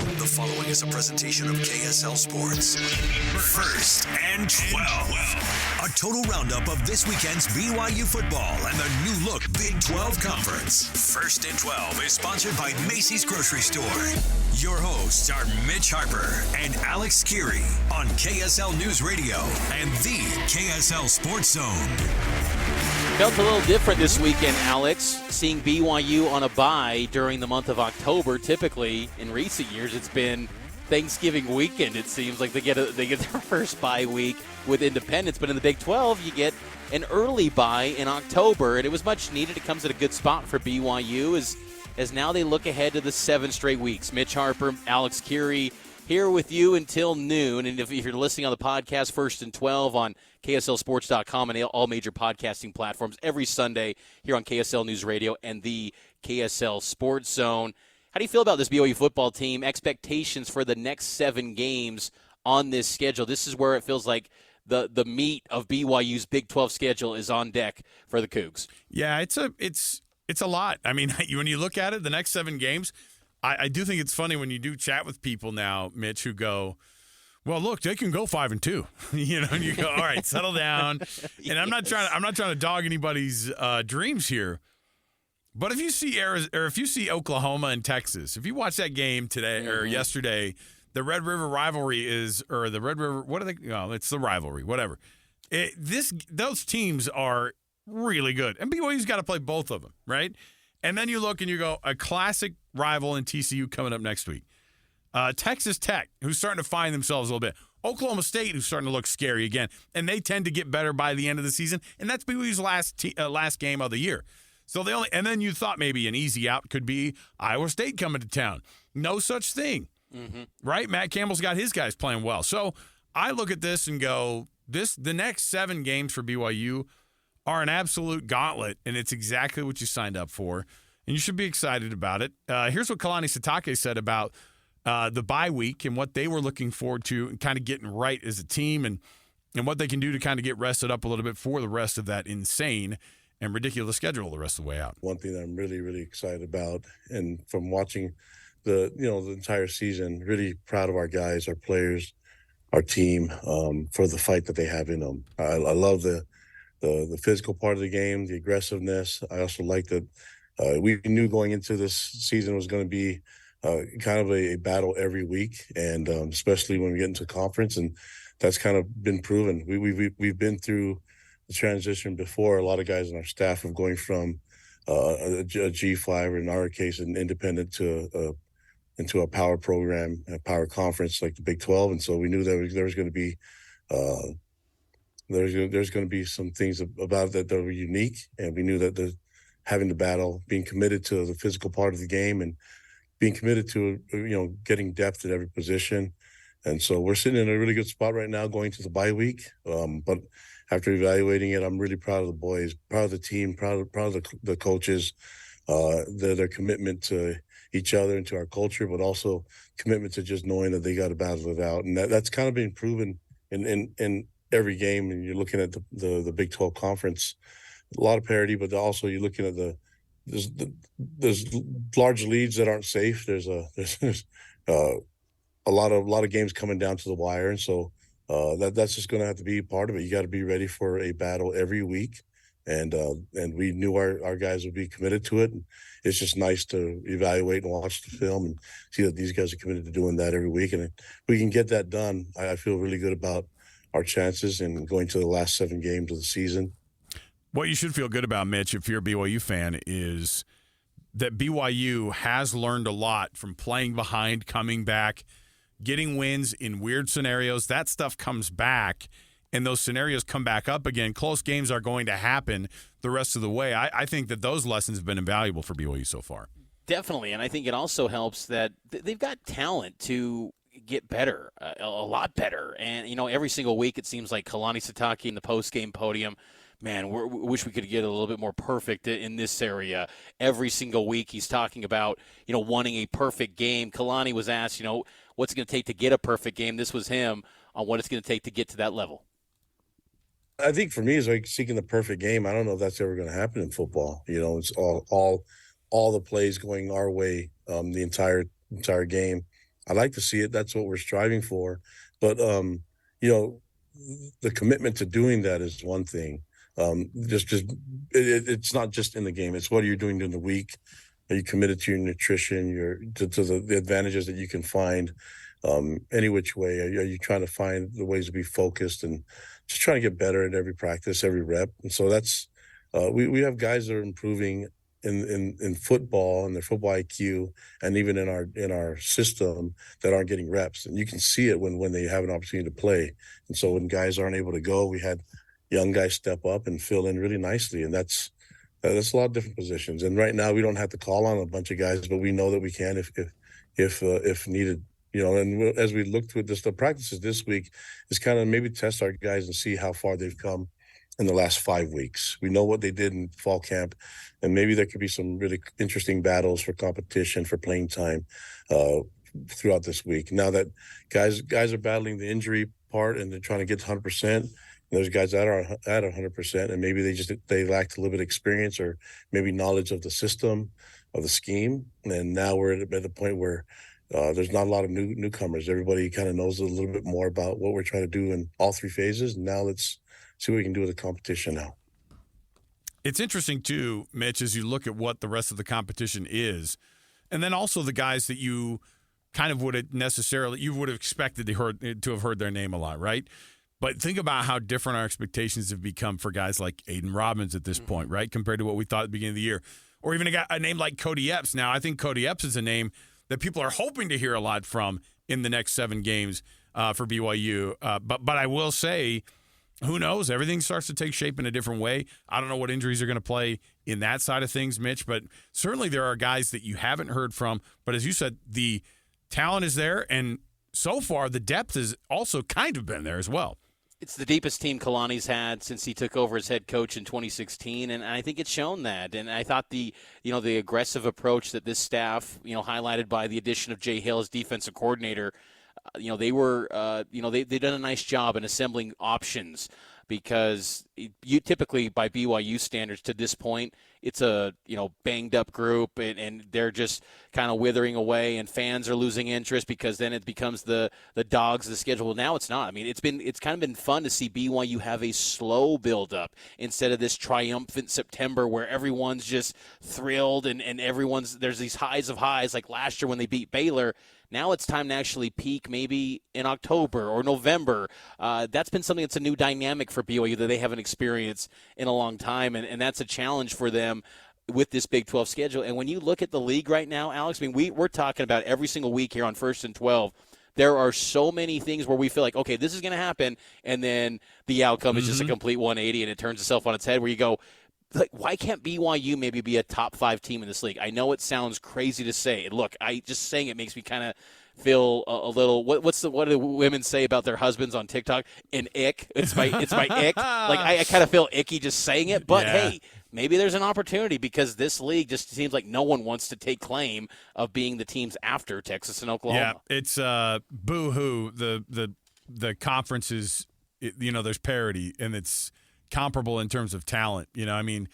The following is a presentation of KSL Sports. First and 12. A total roundup of this weekend's BYU football and the new look Big 12 Conference. First and 12 is sponsored by Macy's Grocery Store. Your hosts are Mitch Harper and Alex Kirry on KSL News Radio and the KSL Sports Zone. Felt a little different this weekend, Alex, seeing BYU on a bye during the month of October. Typically, in recent years, it's been Thanksgiving weekend. It seems like they get their first bye week with Independence. But in the Big 12, you get an early bye in October, and it was much needed. It comes at a good spot for BYU as now they look ahead to the 7 straight weeks. Mitch Harper, Alex Kirry, here with you until noon. And if you're listening on the podcast, First and 12 on KSLSports.com and all major podcasting platforms every Sunday here on KSL News Radio and the KSL Sports Zone. How do you feel about this BYU football team? Expectations for the next 7 games on this schedule? This is where it feels like the meat of BYU's Big 12 schedule is on deck for the Cougs. Yeah, it's a lot. I mean, when you look at it, the next 7 games, I do think it's funny when you do chat with people now, Mitch, who go, well, look, they can go 5-2, and you go, all right, settle down. And I'm not trying to dog anybody's dreams here, but if you see Oklahoma and Texas, if you watch that game today or yesterday, the Red River rivalry it's the rivalry, whatever. Those teams are really good, and BYU's got to play both of them, right? And then you look and you go, a classic rival in TCU coming up next week. Texas Tech, who's starting to find themselves a little bit. Oklahoma State, who's starting to look scary again. And they tend to get better by the end of the season. And that's BYU's last game of the year. So and then you thought maybe an easy out could be Iowa State coming to town. No such thing, right? Matt Campbell's got his guys playing well. So I look at this and go, the next 7 games for BYU are an absolute gauntlet, and it's exactly what you signed up for. And you should be excited about it. Here's what Kalani Sitake said about the bye week and what they were looking forward to and kind of getting right as a team and what they can do to kind of get rested up a little bit for the rest of that insane and ridiculous schedule the rest of the way out. One thing that I'm really, really excited about, and from watching the entire season, really proud of our guys, our players, our team, for the fight that they have in them. I love the physical part of the game, the aggressiveness. I also like that we knew going into this season was going to be kind of a battle every week, and especially when we get into conference, and that's kind of been proven. We've been through the transition before. A lot of guys on our staff of going from a G5, or in our case, an independent into a power program, a power conference like the Big 12, and so we knew that there was going to be there's going to be some things about that were unique, and we knew that having the battle, being committed to the physical part of the game, and being committed to getting depth at every position. And so we're sitting in a really good spot right now going to the bye week. But after evaluating it, I'm really proud of the boys, proud of the team, proud of the coaches, their commitment to each other and to our culture, but also commitment to just knowing that they got to battle it out. And that's kind of been proven in every game. And you're looking at the Big 12 conference, a lot of parity, but also you're looking at there's large leads that aren't safe. There's a lot of games coming down to the wire, and so that's just going to have to be part of it. You got to be ready for a battle every week, and we knew our guys would be committed to it. And it's just nice to evaluate and watch the film and see that these guys are committed to doing that every week. And if we can get that done, I feel really good about our chances in going to the last 7 games of the season. What you should feel good about, Mitch, if you're a BYU fan, is that BYU has learned a lot from playing behind, coming back, getting wins in weird scenarios. That stuff comes back, and those scenarios come back up again. Close games are going to happen the rest of the way. I think that those lessons have been invaluable for BYU so far. Definitely, and I think it also helps that they've got talent to get better, a lot better. And, every single week it seems like Kalani Sitake in the post-game podium, man, we wish we could get a little bit more perfect in this area. Every single week he's talking about, wanting a perfect game. Kalani was asked, what's it going to take to get a perfect game? This was him on what it's going to take to get to that level. I think for me, it's like seeking the perfect game. I don't know if that's ever going to happen in football. It's all the plays going our way the entire game. I like to see it. That's what we're striving for. But, the commitment to doing that is one thing. It's not just in the game. It's what you're doing during the week. Are you committed to your nutrition, to the advantages that you can find any which way? Are you trying to find the ways to be focused and just trying to get better at every practice, every rep? And so that's we have guys that are improving in football and their football IQ, and even in our system, that aren't getting reps. And you can see it when they have an opportunity to play. And so when guys aren't able to go, we had young guys step up and fill in really nicely, and that's a lot of different positions. And right now we don't have to call on a bunch of guys, but we know that we can if needed. And as we look to the practices this week, is kind of maybe test our guys and see how far they've come in the last 5 weeks. We know what they did in fall camp, and maybe there could be some really interesting battles for competition, for playing time throughout this week. Now that guys are battling the injury part and they're trying to get to 100%, there's guys that are at 100%, and maybe they lacked a little bit of experience or maybe knowledge of the system, of the scheme. And now we're at the point where there's not a lot of newcomers. Everybody kind of knows a little bit more about what we're trying to do in all three phases. And now let's see what we can do with the competition now. It's interesting, too, Mitch, as you look at what the rest of the competition is, and then also the guys that you kind of would have expected to have heard their name a lot, right? But think about how different our expectations have become for guys like Aiden Robbins at this point, right, compared to what we thought at the beginning of the year. Or even a name like Cody Epps. Now, I think Cody Epps is a name that people are hoping to hear a lot from in the next 7 games for BYU. But I will say, who knows? Everything starts to take shape in a different way. I don't know what injuries are going to play in that side of things, Mitch, but certainly there are guys that you haven't heard from. But as you said, the talent is there, and so far the depth has also kind of been there as well. It's the deepest team Kalani's had since he took over as head coach in 2016, and I think it's shown that. And I thought the aggressive approach that this staff, highlighted by the addition of Jay Hill as defensive coordinator, they were, they've done a nice job in assembling options, because you typically, by BYU standards to this point, it's a banged up group, and they're just kind of withering away, and fans are losing interest because then it becomes the dogs of the schedule. Well, now it's not. I mean, it's kind of been fun to see BYU have a slow build up instead of this triumphant September where everyone's just thrilled and there's these highs of highs like last year when they beat Baylor. Now it's time to actually peak maybe in October or November. That's been something that's a new dynamic for BYU that they haven't experienced in a long time, and that's a challenge for them with this Big 12 schedule. And when you look at the league right now, Alex, I mean, we're talking about every single week here on First and 12. There are so many things where we feel like, okay, this is going to happen, and then the outcome is just a complete 180, and it turns itself on its head where you go, like, why can't BYU maybe be a top 5 team in this league? I know it sounds crazy to say. Look, just saying it makes me kind of feel a little. What do women say about their husbands on TikTok? An ick. It's my ick. Like I kind of feel icky just saying it. But hey, maybe there's an opportunity, because this league just seems like no one wants to take claim of being the teams after Texas and Oklahoma. Yeah, it's boo-hoo. The conference is, there's parity, and it's comparable in terms of talent. I mean,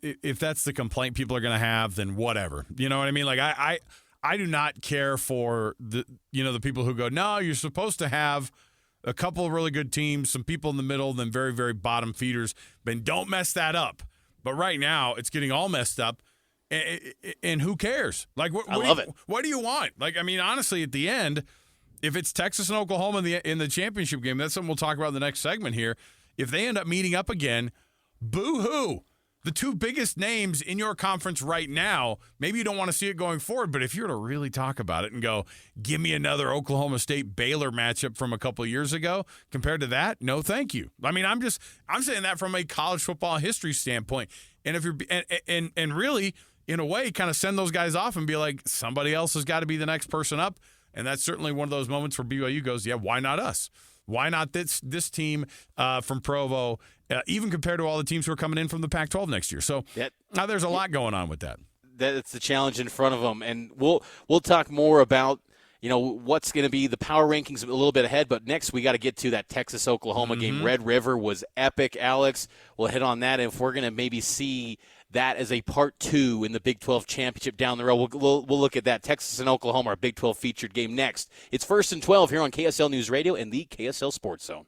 if that's the complaint people are going to have, then whatever. You know what I mean? Like I do not care for the people who go, no, you're supposed to have a couple of really good teams, some people in the middle, then very, very bottom feeders. But don't mess that up. But right now, it's getting all messed up, and who cares? Like, I love it. What do you want? Like, I mean, honestly, at the end, if it's Texas and Oklahoma in the championship game, that's something we'll talk about in the next segment here. If they end up meeting up again, boo-hoo. The 2 biggest names in your conference right now, maybe you don't want to see it going forward, but if you were to really talk about it and go, give me another Oklahoma State-Baylor matchup from a couple of years ago, compared to that, no thank you. I mean, I'm saying that from a college football history standpoint. And if you're and really, in a way, kind of send those guys off and be like, somebody else has got to be the next person up. And that's certainly one of those moments where BYU goes, yeah, why not us? Why not this team from Provo, even compared to all the teams who are coming in from the Pac-12 next year? So now there's a lot going on with that. That's the challenge in front of them, and we'll talk more about what's going to be the power rankings a little bit ahead. But next we got to get to that Texas-Oklahoma game. Red River was epic, Alex. We'll hit on that, and if we're going to maybe see that as a part 2 in the Big 12 championship down the road. We'll look at that. Texas and Oklahoma, our Big 12 featured game next. It's 1st and 12 here on KSL News Radio and the KSL Sports Zone.